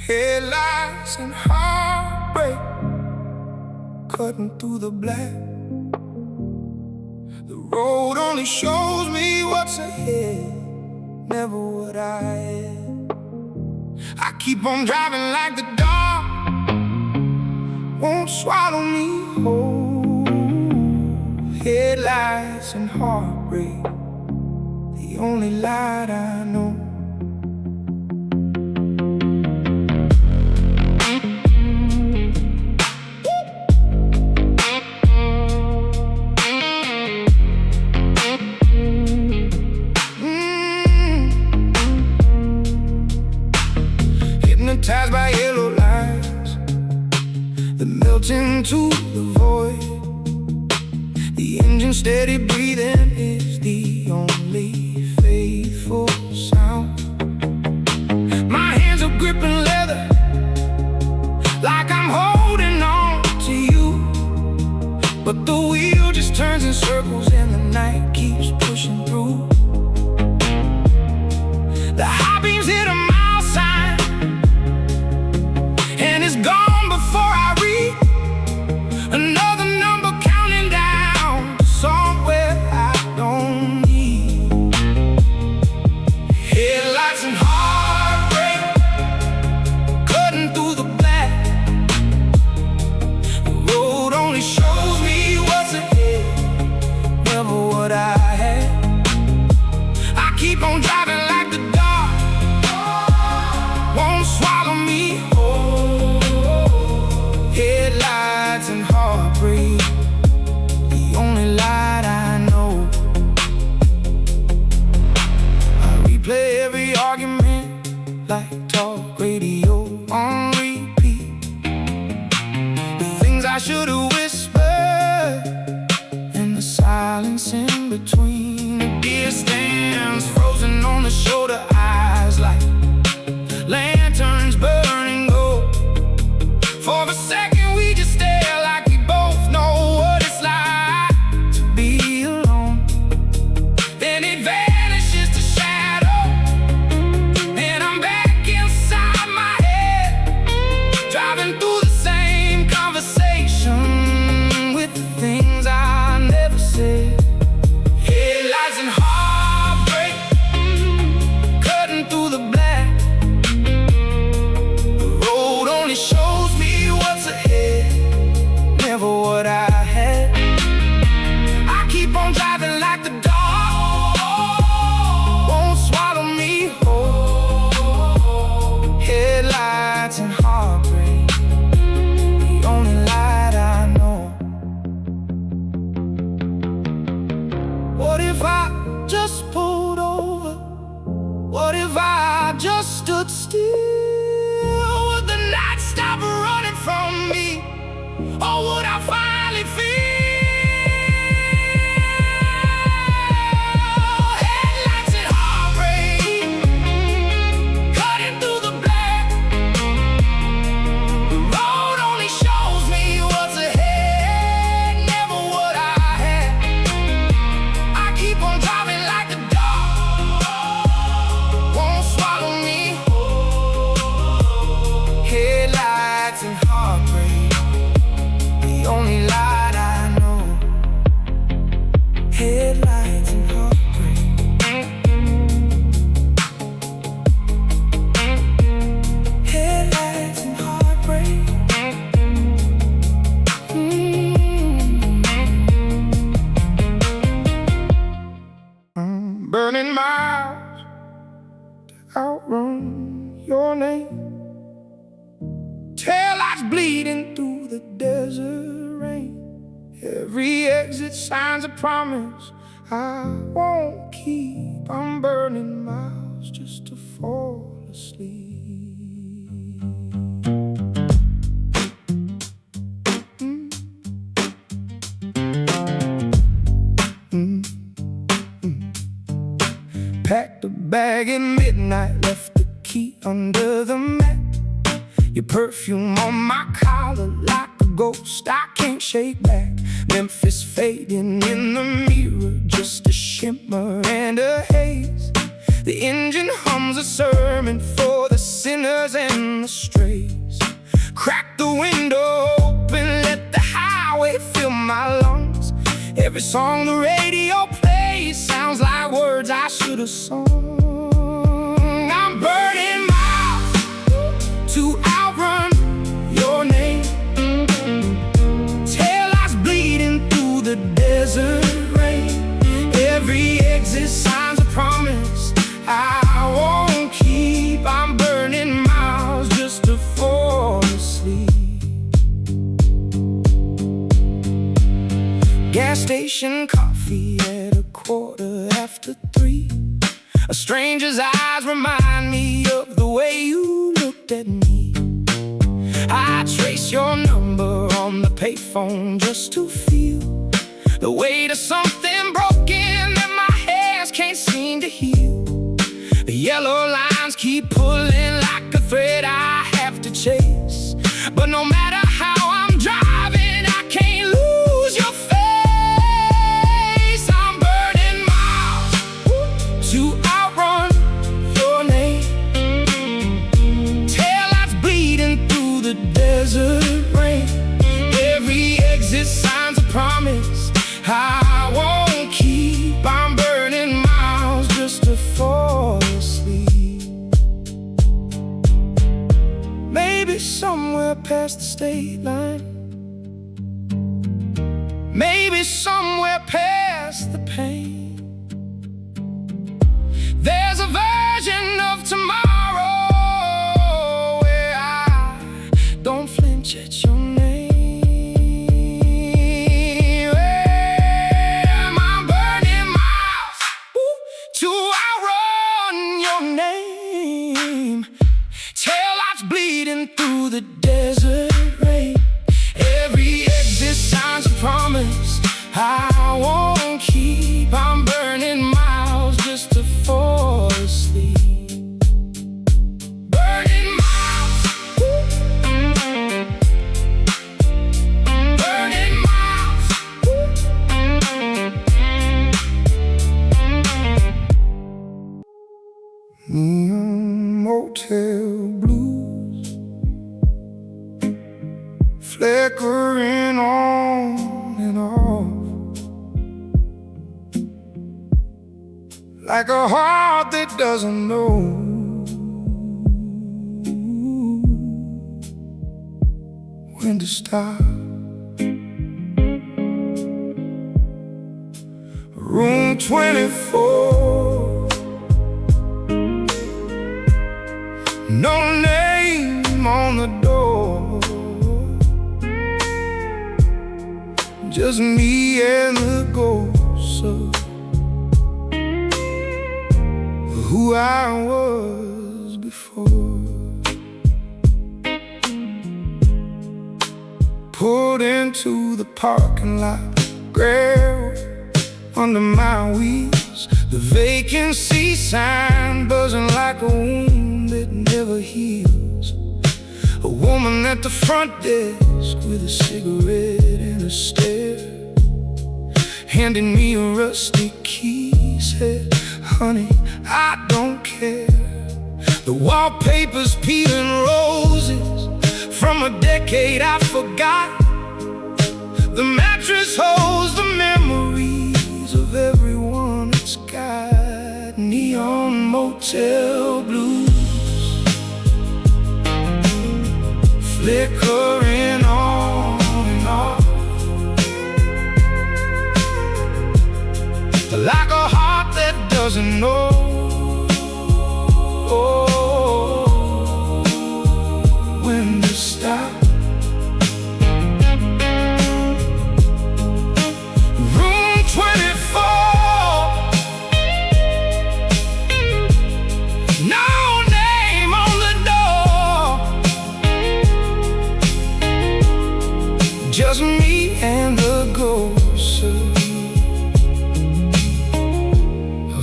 Headlights and heartbreak, cutting through the black. The road only shows me what's ahead, never what I had. I keep on driving like the dark won't swallow me whole. Headlights and heartbreak, the only light I know. Hypnotized by yellow lights that melt into the void. The engine steady breathing is the only faithful sound. My hands are gripping leather like I'm holding on to you, but the wheel just turns in circles and the night keeps pushing through. The high beams hit a mile sign and it's gone before I read another number counting down to somewhere I don't need. Headlights and heartbreak, cutting through the black. The road only shows me what's ahead, never what I had. I keep on driving like the dark won't swallow me whole. Headlights and heartbreak, the only light I know. I replay every argument like talk radio on repeat. The things I should've whispered and the silence in between. The deer stands frozen on the shoulder, eyes like lanterns burning gold. For a second we just stare like we both know what it's like to be alone. Then it vanishes to shadow, and I'm back inside my head, driving through the same conversation with the things I never said. Headlights and heartbreak, cutting through the black. The road only shows me what's ahead, never what I had. I keep on driving like the dark won't swallow me whole. Headlights and heartbreak, the only light I know. What if I just pulled over? What if I just stood still? Would the night stop running from me? Or would I finally feel? Headlights and heartbreak, cutting through the black. The road only shows me what's ahead, never what I had. I keep on driving like the dark won't swallow me whole. Headlights and heartbreak, the only light I know. Headlights and heartbreak. Headlights and heartbreak. Burning miles to outrun your name. Taillights bleeding through the desert rain. Every exit signs a promise I won't keep. I'm burning miles just to fall asleep. Packed a bag at midnight, left the key under the mat. Your perfume on my collar like a ghost I can't shake back. Memphis fading in the mirror, just a shimmer and a haze. The engine hums a sermon for the sinners and the stray. Crack the window open, let the highway fill my lungs. Every song the radio plays sounds like words I should have sung. I'm burning miles to outrun your name. Tail lights bleeding through the desert rain. Every exit signs a promise I won't keep. I'm burning miles just to fall asleep. Gas station coffee at 3:15. A stranger's eyes remind me of the way you looked at me. I trace your number on the payphone just to feel the weight of something broken that my hands can't seem to heal. The yellow lines keep pulling like a thread I have to chase. But no matter how I'm driving, I can't lose your face. I'm burning miles to outrun your name. Taillights bleeding through the desert rain. Every exit signs a promise I won't keep. I'm burning miles just to fall asleep. Maybe somewhere past the state line, maybe somewhere past the pain, there's a version of tomorrow where I don't flinch at your name. I'm burning miles to outrun your name. Taillights bleeding through the desert rain. Every exit signs a promise I won't keep. I'm burning miles just to fall asleep. Burning miles, burning miles. Motel blues flickering on and off, like a heart that doesn't know when to stop. Room 24, no name on the door, just me and the ghosts of who I was before. Pulled into the parking lot, gravel under my wheels, the vacancy sign buzzing like a wound that never heals. A woman at the front desk with a cigarette and a stare, handing me a rusty key, said, honey, I don't care. The wallpaper's peeling roses from a decade I forgot. The mattress holds the memories of everyone it's got. Neon motel blues flickering on and off, like a heart that doesn't know when to stop. Room 24, no name on the door, just me and the ghost of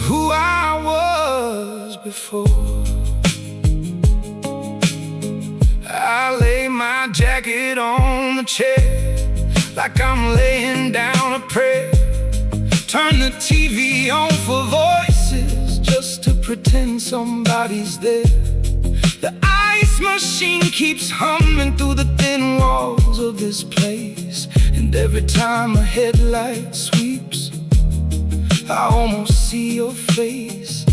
who I was before. I lay my jacket on the chair like I'm laying down a prayer. Turn the TV on for voices just to pretend somebody's there. The ice fax machine keeps humming through the thin walls of this place. And every time a headlight sweeps, I almost see your face.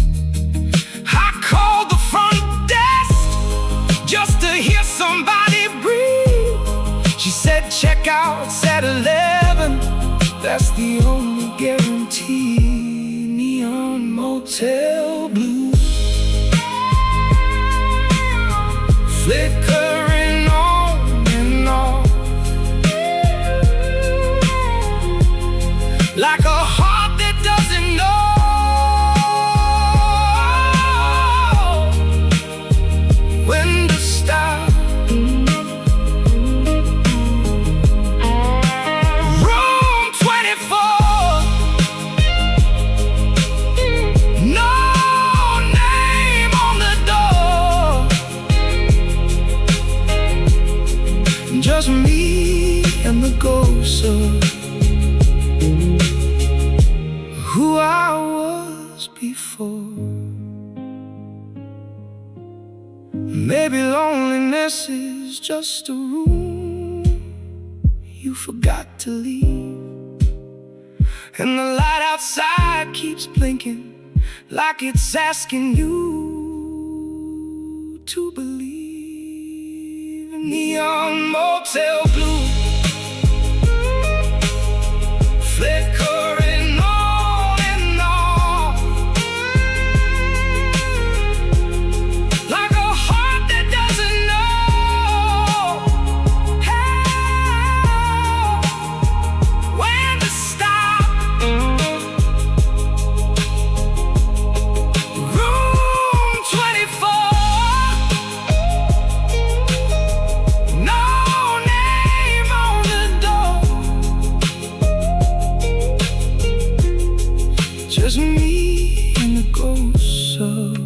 I called the front desk just to hear somebody breathe. She said checkout's at 11, that's the only guarantee. Neon motel blues flickering on and off, like a heart that doesn't know when to stop. Room 24, no name on the door, just me and the ghost of who I was before. Maybe loneliness is just a room you forgot to leave, and the light outside keeps blinking like it's asking you to believe. Neon motel blue flickering on and on, like a heart that doesn't know when to stop. Room 24, no name on the door, just me and the ghosts of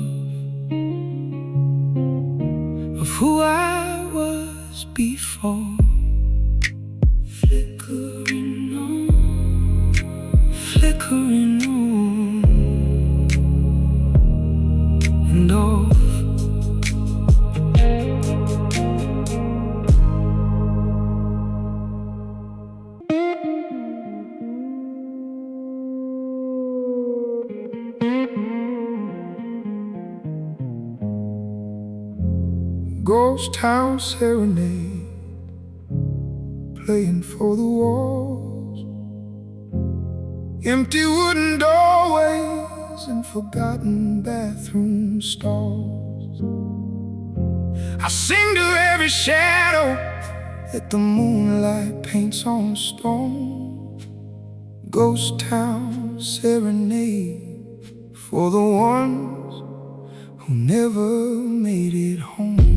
who I was before. Flickering on, flickering on and off. Ghost Town Serenade, playing for the walls. Empty wooden doorways and forgotten bathroom stalls. I sing to every shadow that the moonlight paints on stone. Ghost Town Serenade for the ones who never made it home.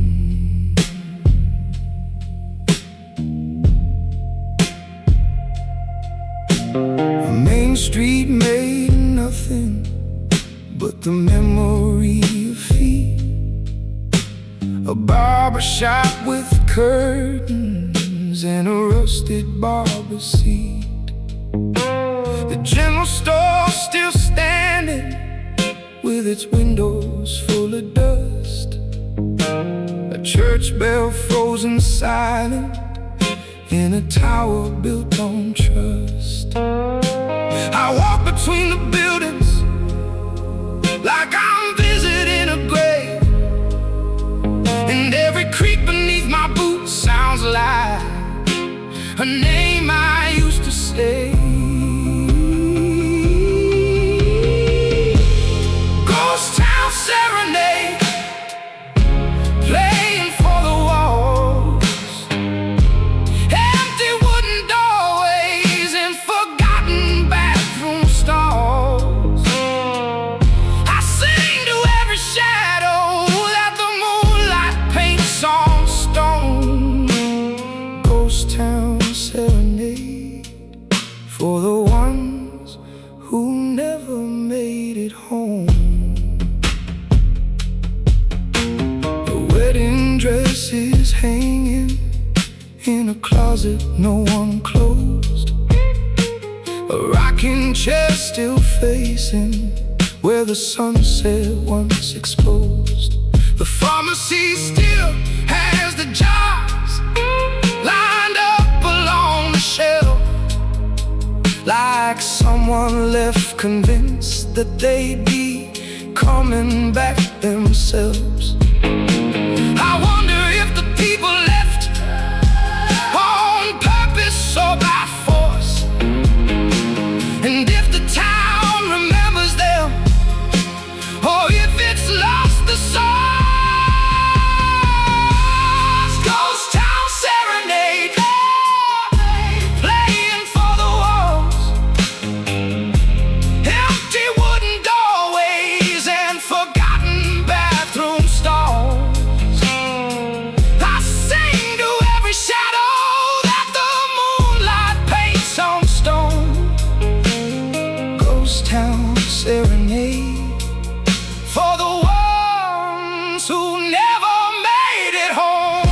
Main Street made nothing but the memory of feet. A barbershop with curtains and a rusted barber seat. The general store still standing with its windows full of dust. A church bell frozen silent in a tower built on trust. I walk between the buildings like I'm visiting a grave, and every creak beneath my boots sounds like a name I used to say. Ghost Town Serenade, playing for the walls. Empty wooden doorways and forgotten bathroom stalls. I sing to every shadow that the moonlight paints on stone. Ghost Town Serenade for the ones who never made it home. Wedding dresses hanging in a closet no one closed. A rocking chair still facing where the sunset once exposed. The pharmacy still has the jars lined up along the shelf, like someone left convinced that they'd be coming back themselves. I wonder if the people left on purpose or by force, and if the town remembers them, or if it's lost the source. Ghost Town Serenade, playing for the walls, empty wooden doorways and forgotten bathroom stalls. I sing to every shadow that the moonlight paints on stone. Ghost Town Serenade for the ones who never made it home.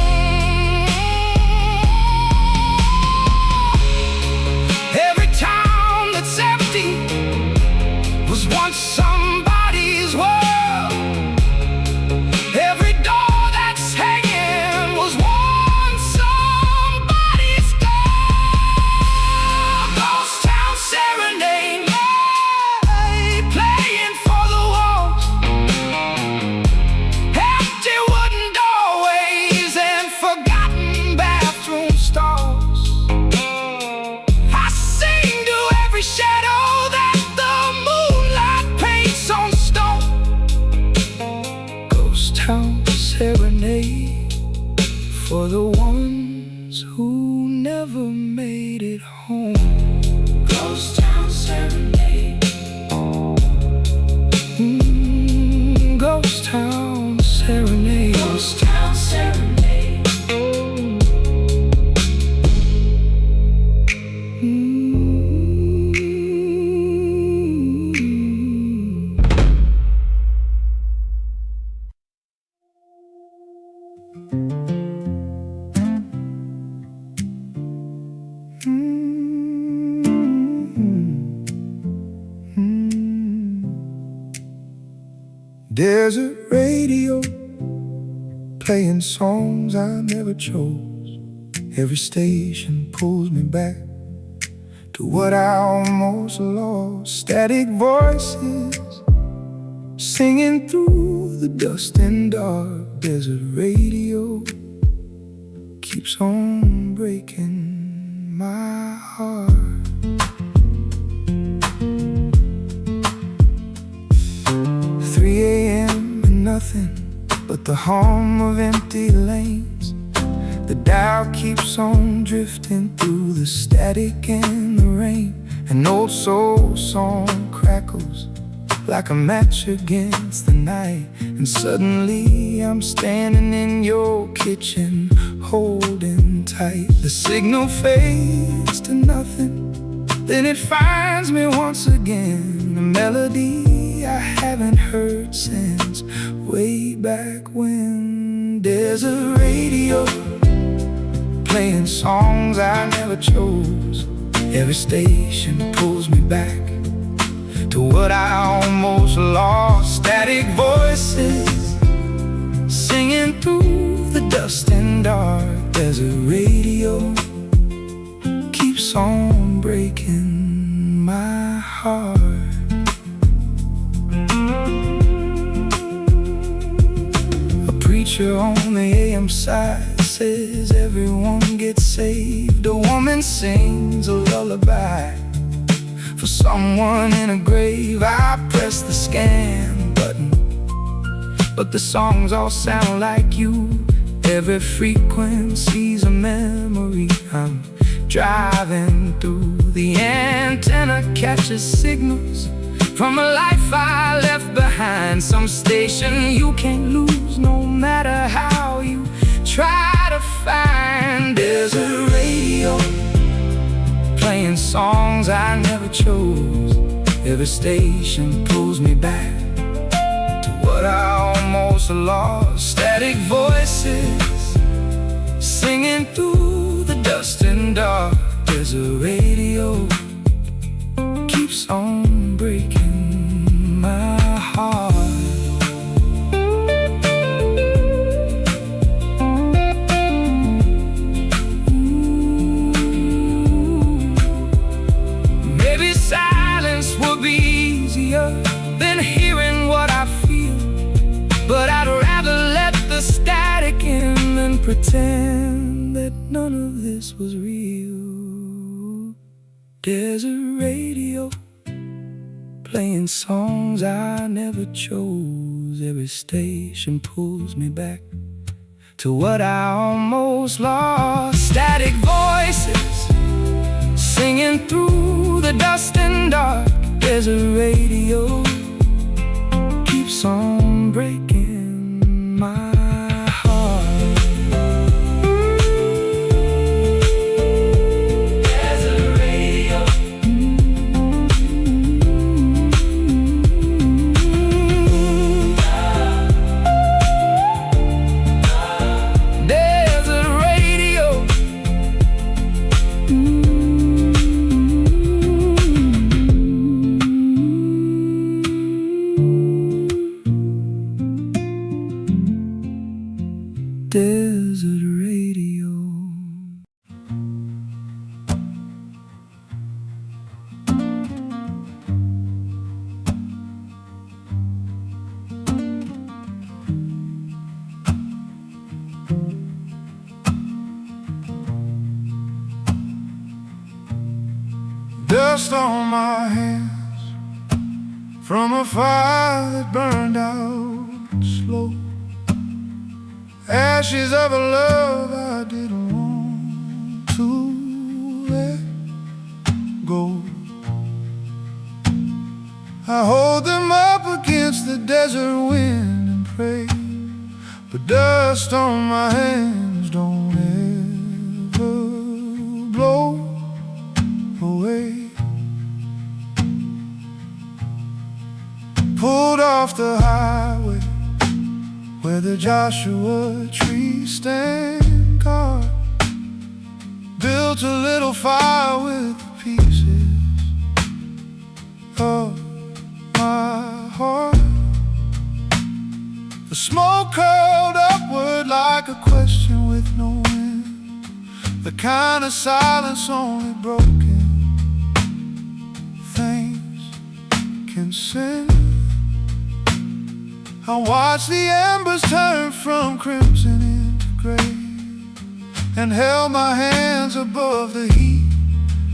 Every town that's empty was once somebody's world. Every door that's hanging was once somebody's girl. Ghost Town Serenade, playing for the walls, empty wooden doorways and forgotten bathroom stalls. I sing to every shadow that the moonlight paints on stone. Ghost Town Serenade for the ones who never made it home. Ghost Town Serenade. Ghost Town Serenade. Ghost Town Serenade. Desert radio, playing songs I never chose. Every station pulls me back to what I almost lost. Static voices singing through the dust and dark. Desert radio keeps on breaking my heart. 3 a.m. and nothing but the hum of empty lanes. The dial keeps on drifting through the static and the rain. An old soul song crackles like a match against the night. And suddenly I'm standing in your kitchen, holding tight. The signal fades to nothing, then it finds me once again. A melody I haven't heard since way back when. Desert radio, playing songs I never chose. Every station pulls me back to what I almost lost. Static voices singing through the dust and dark. Desert radio keeps on breaking my heart. A preacher on the AM side says everyone gets saved. A woman sings a lullaby for someone in a grave. I press the scan button, but the songs all sound like you. Every frequency's a memory. I'm driving through, the antenna catches signals from a life I left behind. Some station you can't lose, no matter how you try to find. Desert radio, playing songs I never chose. Every station pulls me back to what I almost lost. Static voices singing through the dust and dark. Desert radio keeps on breaking my heart. pretend that none of this was real. Desert radio, playing songs I never chose. Every station pulls me back to what I almost lost. Static voices singing through the dust and dark. Desert radio keeps on breaking my heart. Desert radio. Desert radio. Desert radio. Dust on my hands from a fire that burned out slow. Ashes of a love I didn't want to let go. I hold them up against the desert wind and pray, but dust on my hands don't ever blow away. Pulled off the highway where the Joshua tree stand guard, built a little fire with the pieces of my heart. The smoke curled upward like a question with no end, the kind of silence only broken things can send. I watched the embers turn from crimson into gray, and held my hands above the heat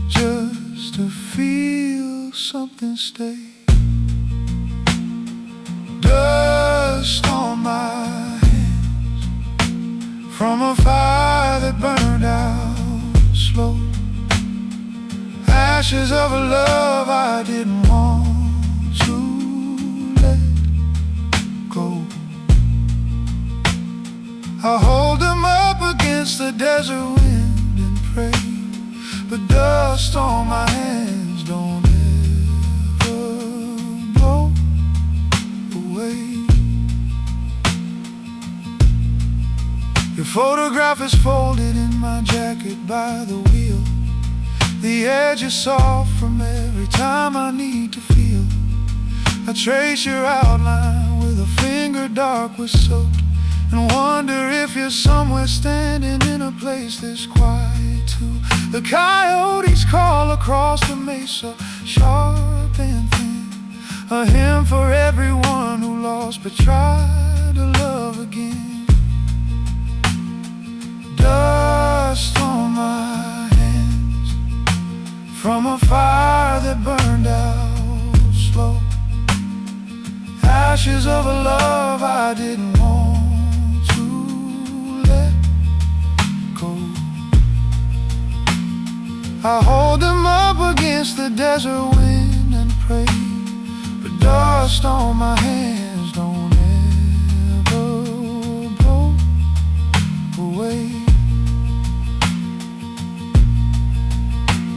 just to feel something stay. Dust on my hands from a fire that burned out slow. Ashes of a love I didn't want to let go. I hold them up against the desert wind and pray, but dust on my hands don't ever blow away. Your photograph is folded in my jacket by the wheel. The edge is soft from every time I need to feel. I trace your outline with a finger dark with soot, and wonder if you're somewhere standing in a place this quiet too. The coyotes call across the mesa, sharp and thin, a hymn for everyone who lost but tried to love again. Dust on my hands from a fire that burned out slow. Ashes of a love I didn't want to let go. I hold them up against the desert wind and pray, but dust on my hands don't ever blow away.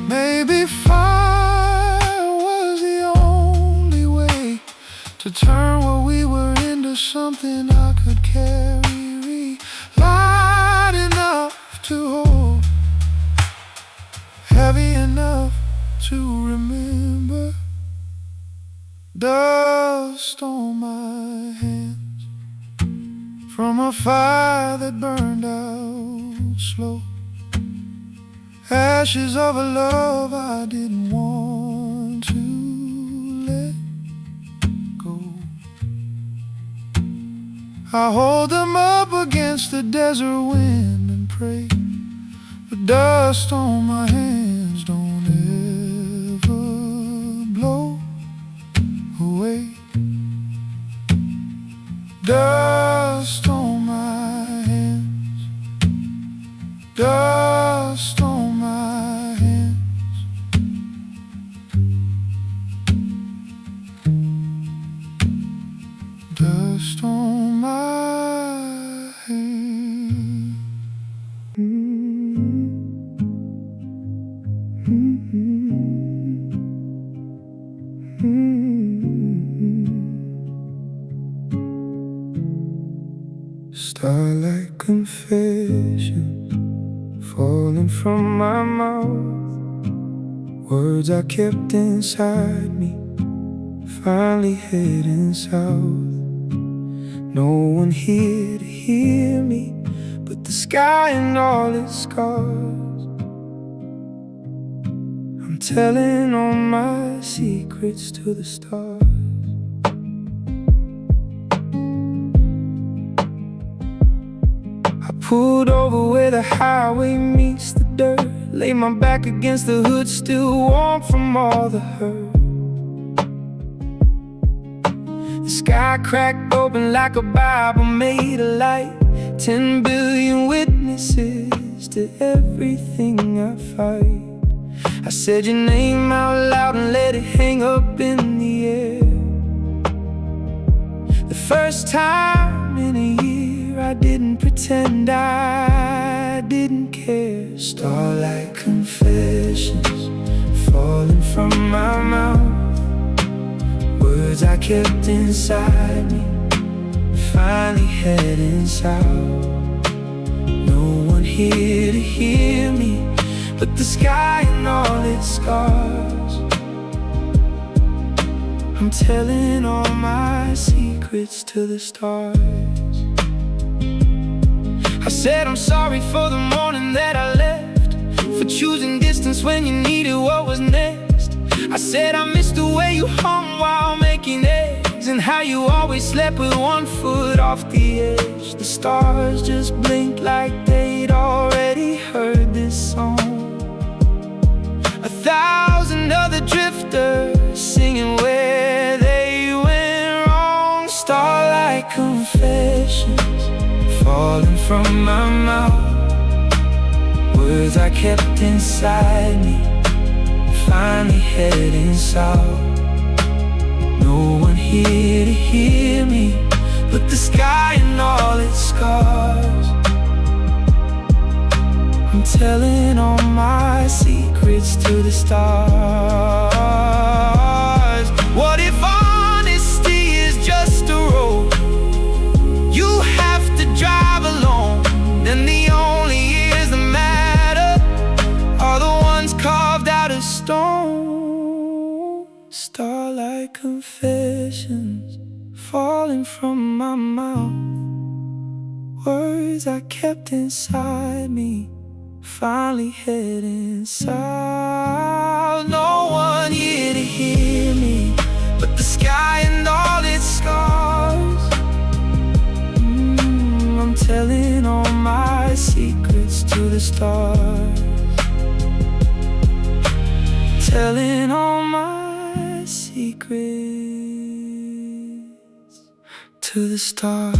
Maybe fire was the only way to turn what we were into something I could carry, light enough to hold, heavy enough to remember. Dust on my hands from a fire that burned out slow. Ashes of a love I didn't want to let go. I hold them up against the desert wind and pray the dust on my hands don't ever blow away. Dust on my hands, dust on my hands. Dust on my hands. Starlight confessions falling from my mouth, words I kept inside me finally heading south. No one here to hear me but the sky and all its scars. I'm telling all my secrets to the stars. I pulled over where the highway meets the dirt, lay my back against the hood, still warm from all the hurt. The sky cracked open like a Bible made of light, 10 billion witnesses to everything I fight. I said your name out loud and let it hang up in the air. The first time in a year I didn't pretend I didn't care. Starlight confessions falling from my mouth, words I kept inside me finally heading south. No one here to hear me but the sky and all its scars. I'm telling all my secrets to the stars. I said I'm sorry for the morning that I left, for choosing distance when you needed what was next. I said I missed the way you hung while making eggs, and how you always slept with one foot off the edge. The stars just blinked like they'd already heard this song. 1,000 other drifters singing where they went wrong. Starlight confessions falling from my mouth, words I kept inside me finally heading south. No one here to hear me but the sky and all its scars. I'm telling all my secrets to the stars. What if honesty is just a road you have to drive alone? Then the only years that matter are the ones carved out of stone. Starlight confessions falling from my mouth, words I kept inside me finally heading south. No one here to hear me but the sky and all its scars. I'm telling all my secrets to the stars. Telling all my secrets to the stars.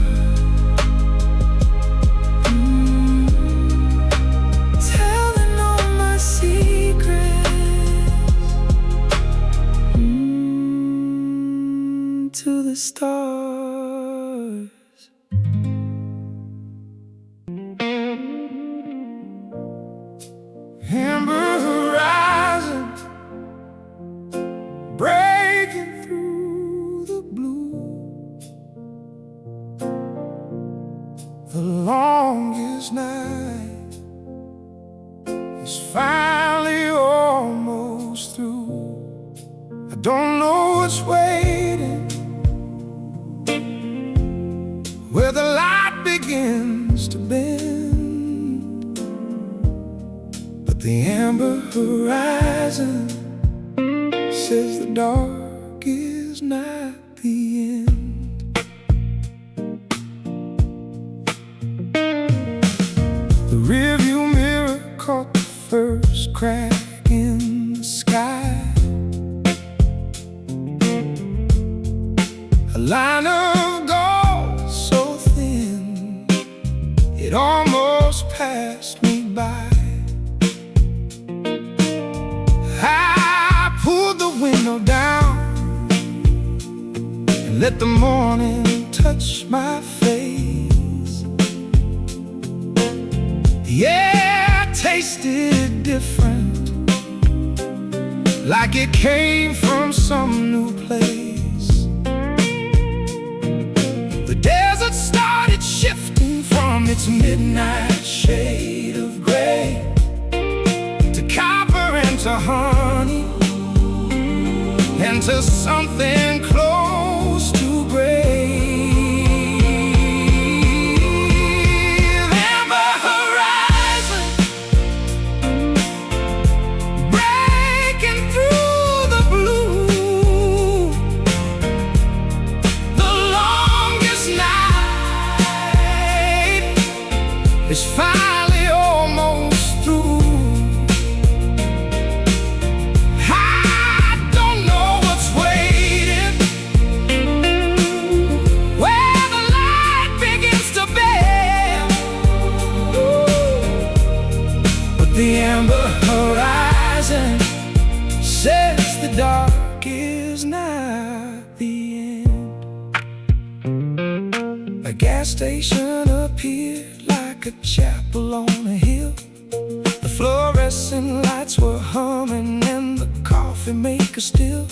To the stars. Amber horizon breaking through the blue. The longest night is finally almost through. I don't know what's waiting where the light begins to bend, but the amber horizon says the dark is not the end. crack in the sky. A line of gold so thin it almost passed me by. I pulled the window down and let the morning touch my face. The air tasted different, like it came from some new place. The desert started shifting from its midnight shade of gray to copper and to honey and to something close to gray. Amber horizon breaking through the blue. The longest night is finally almost through. The amber horizon says the dark is not the end. A gas station appeared like a chapel on a hill. The fluorescent lights were humming and the coffee maker still.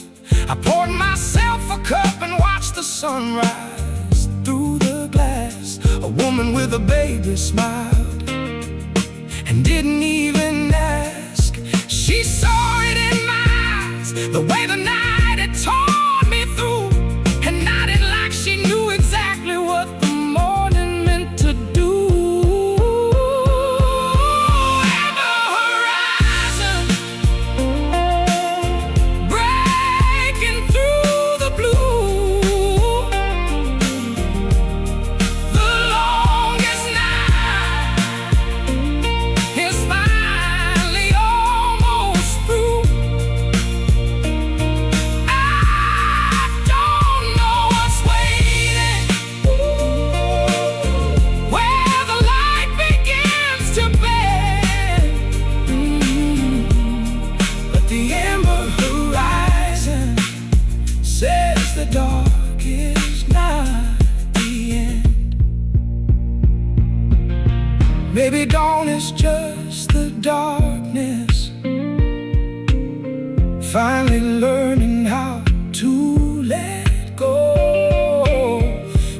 I poured myself a cup and watched the sunrise through the glass. A woman with a baby smiled and didn't even ask. She saw it in my eyes, the way the night had torn me through, and nodded like she knew exactly what the morning meant to do. Amber horizon breaking through the blue. The longest night is finally almost through. I don't know what's waiting, where the light begins to bend. But the amber horizon says the dark is not the end. Maybe dawn is just the darkness finally learning how to let go.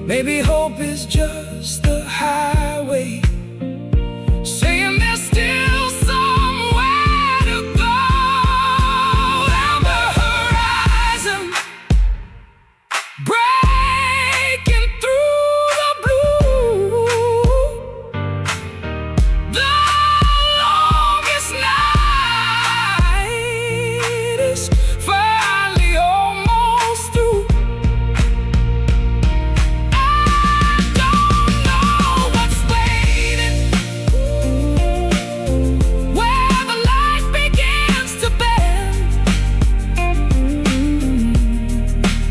Maybe hope is just the highway saying there's still somewhere to go. Amber horizon breaking through the blue. The longest night is finally almost through. I don't know what's waiting, where the light begins to bend.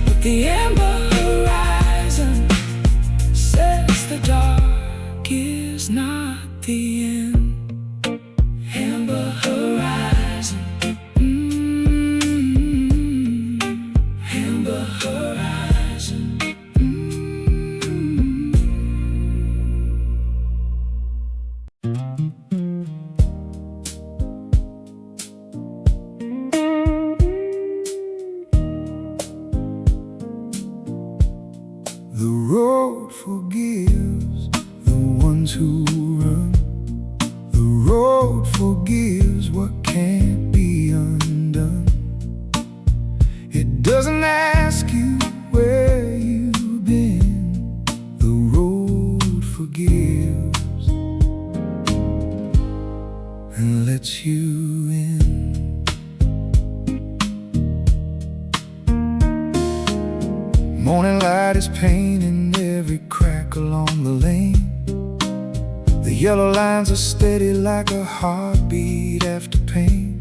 But the amber horizon says the dark is not the end. Amber horizon, amber horizon. The road forgives the ones who run. The road forgives what can't be undone. It doesn't ask you where you've been. The road forgives and lets you in. Morning light is painting every crack along the lane. The yellow lines are steady like a heartbeat after pain.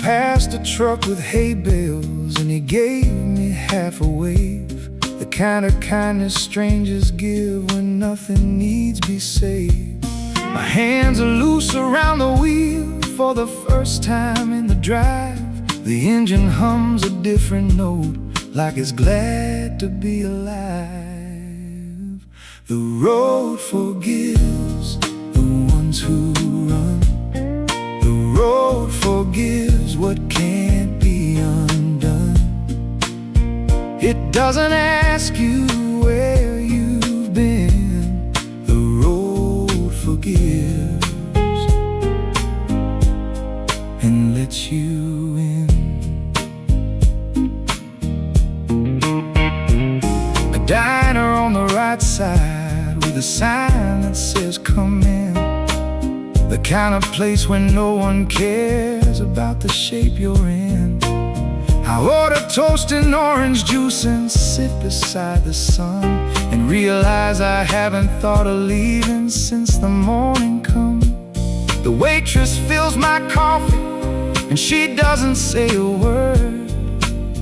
past a truck with hay bales, and he gave me half a wave. The kind of kindness strangers give when nothing needs be saved. My hands are loose around the wheel for the first time in the drive. The engine hums a different note, like it's glad to be alive. The road forgives the ones who run. The road forgives what can't be undone. It doesn't ask you where you've been. The road forgives and lets you in. A diner on the right side with a sign that says come in. The kind of place where no one cares about the shape you're in. I order toast and orange juice and sit beside the sun, and realize I haven't thought of leaving since the morning come. The waitress fills my coffee and she doesn't say a word,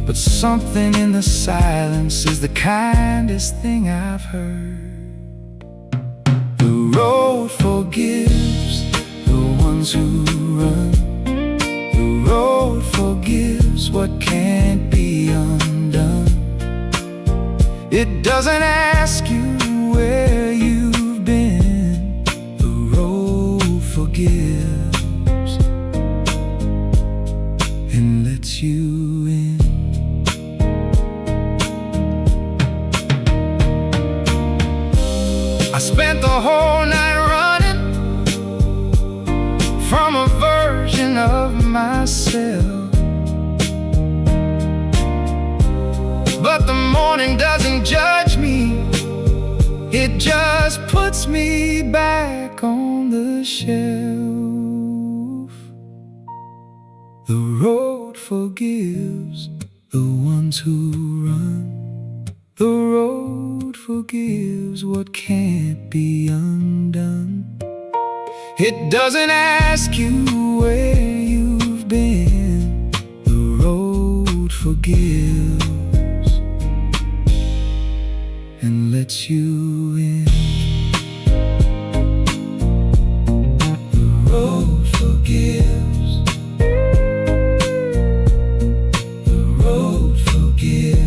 but something in the silence is the kindest thing I've heard. The road forgives the ones who run. The road forgives what can't be undone. It doesn't ask you where you've been. The road forgives and lets you in. I spent the whole night running from a version of myself, but the morning doesn't judge me. It just puts me back on the shelf. The road forgives the ones who run. The road forgives what can't be undone. It doesn't ask you where you've been. The road forgives and lets you in. The road forgives. The road forgives.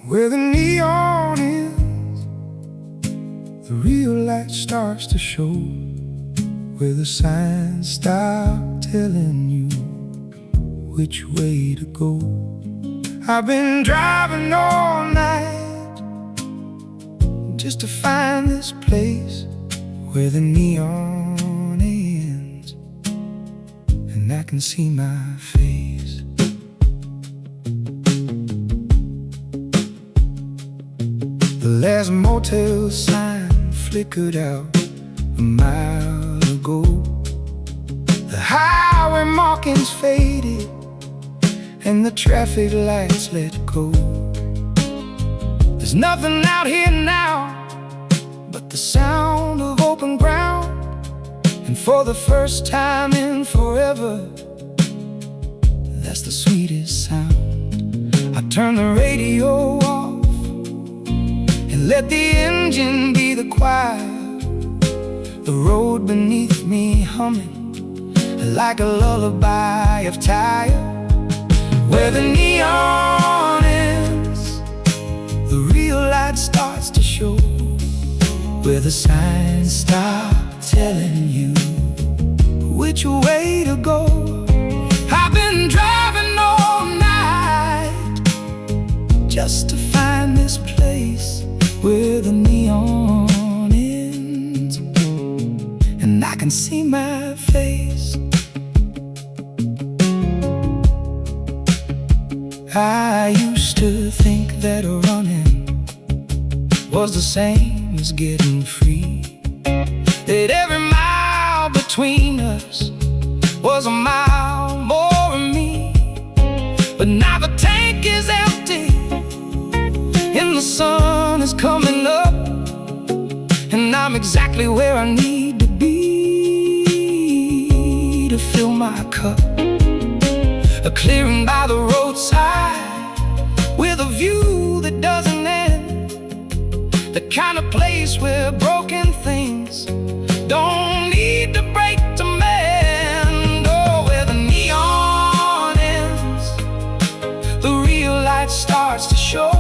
Where the neon is, the real light starts to show. Where the signs stop telling you which way to go. I've been driving all night just to find this place where the neon ends and I can see my face. The last motel sign flickered out a mile ago. The highway markings faded and the traffic lights let go. There's nothing out here now but the sound of open ground. And for the first time in forever, that's the sweetest sound. I turn the radio off and let the engine be the choir. The road beneath me humming like a lullaby of Tyre. Where the neon ends, the real light starts to show. Where the signs stop telling you which way to go. I've been driving all night just to find this place where the neon ends and I can see my face. I used to think that running was the same as getting free, that every mile between us was a mile more of me. But now the tank is empty and the sun is coming up, and I'm exactly where I need to be to fill my cup. A clearing by the roadside with a view that doesn't end, the kind of place where broken things don't need to break to mend. Oh, where the neon ends, the real light starts to show,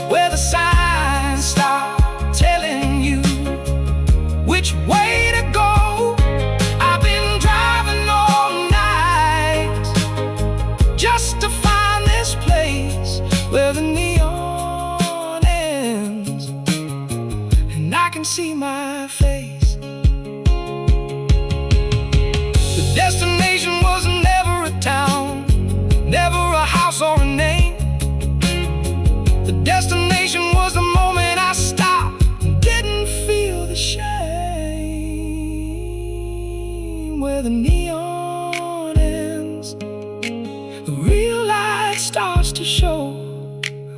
where the signs stop telling you which way to go. I've been driving all night just to find this place where the neon ends, and I can see my face. The destination was never a town, never a house or a name. The destination was the moment I stopped and didn't feel the shame. Where the neon ends, the real light starts to show,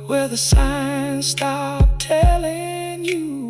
where the signs stop telling you